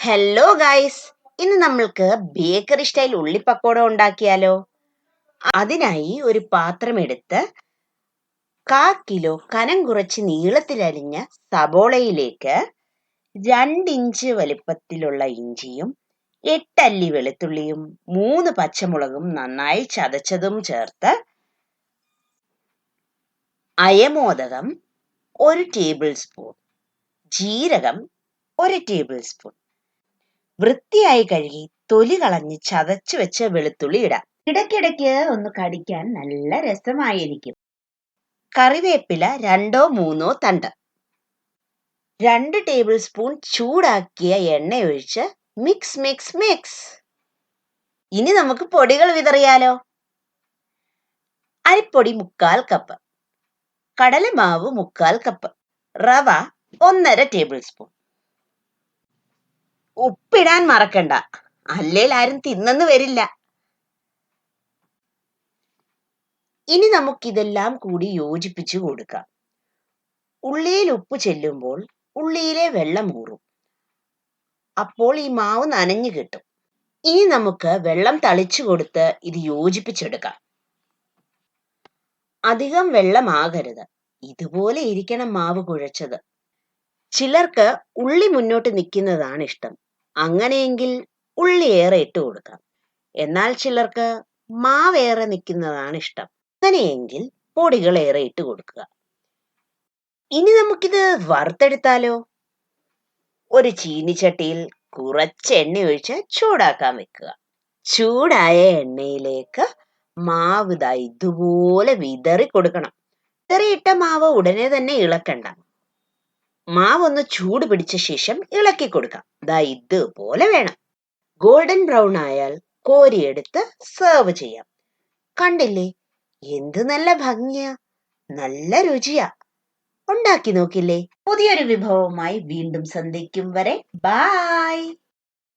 Hello guys, ഇന്ന് നമ്മൾക്ക് bakery style ഉള്ളിപ്പക്കോട ഉണ്ടാക്കിയാലോ. അതിനായി ഒരു പാത്രം എടുത്ത് 1/4 കിലോ കനം കുറച്ച് നീളത്തിലരിഞ്ഞ സബോളയിലേക്ക് 2 ഇഞ്ച് വലിപ്പത്തിലുള്ള ഇഞ്ചിയും 8 അല്ലി വെളുത്തുള്ളിയും 3 പച്ചമുളകും നന്നായി ചതച്ചതും ചേർത്ത് അയമോദകം 1 ടേബിൾ സ്പൂൺ, ജീരകം 1 ടേബിൾ സ്പൂൺ, വൃത്തിയായി കഴുകി തൊലി കളഞ്ഞ് ചതച്ചു വെച്ച വെളുത്തുള്ളി ഇടാം. ഇടയ്ക്കിടയ്ക്ക് ഒന്ന് കടിക്കാൻ നല്ല രസമായിരിക്കും. കറിവേപ്പില 2-3 തണ്ട്, 2 ടേബിൾ സ്പൂൺ ചൂടാക്കിയ എണ്ണ ഒഴിച്ച് മിക്സ് മിക്സ് മിക്സ്. ഇനി നമുക്ക് പൊടികൾ വിതറിയാലോ. അരിപ്പൊടി 1/4 കപ്പ്, കടലമാവ് 1/4 കപ്പ്, റവ 1.5 ടേബിൾ സ്പൂൺ. ഉപ്പിടാൻ മറക്കണ്ട, അല്ലേൽ ആരും തിന്നെന്ന് വരില്ല. ഇനി നമുക്കിതെല്ലാം കൂടി യോജിപ്പിച്ചു കൊടുക്കാം. ഉള്ളിയിൽ ഉപ്പ് ചെല്ലുമ്പോൾ ഉള്ളിയിലെ വെള്ളം ഊറും. അപ്പോൾ ഈ മാവ് നനഞ്ഞു കിട്ടും. ഇനി നമുക്ക് വെള്ളം തളിച്ചു കൊടുത്ത് ഇത് യോജിപ്പിച്ചെടുക്കാം. അധികം വെള്ളമാകരുത്, ഇതുപോലെ ഇരിക്കണം മാവ് കുഴച്ചത്. ചിലർക്ക് ഉള്ളി മുന്നോട്ട് നിൽക്കുന്നതാണ് ഇഷ്ടം. അങ്ങനെയെങ്കിൽ ഉള്ളി ഏറെ ഇട്ട് കൊടുക്കാം. എന്നാൽ ചിലർക്ക് മാവേറെ നിൽക്കുന്നതാണ് ഇഷ്ടം. അങ്ങനെയെങ്കിൽ പൊടികൾ ഏറെ ഇട്ട് കൊടുക്കുക. ഇനി നമുക്കിത് വറുത്തെടുത്താലോ. ഒരു ചീനിച്ചട്ടിയിൽ കുറച്ച് എണ്ണ ഒഴിച്ച് ചൂടാക്കാൻ വെക്കുക. ചൂടായ എണ്ണയിലേക്ക് മാവ് ഇതുപോലെ വിതറി കൊടുക്കണം. വിതറിയിട്ട മാവ് ഉടനെ തന്നെ ഇളക്കണ്ട. മാവൊന്ന് ചൂട് പിടിച്ച ശേഷം ഇളക്കി കൊടുക്കാം. ഇതുപോലെ വേണം. ഗോൾഡൻ ബ്രൗൺ ആയാൽ കോരിയെടുത്ത് സെർവ് ചെയ്യാം. കണ്ടില്ലേ, എന്ത് നല്ല ഭംഗിയാ, നല്ല രുചിയാ. ഉണ്ടാക്കി നോക്കില്ലേ. പുതിയൊരു വിഭവമായി വീണ്ടും സന്ധിക്കും വരെ ബൈ.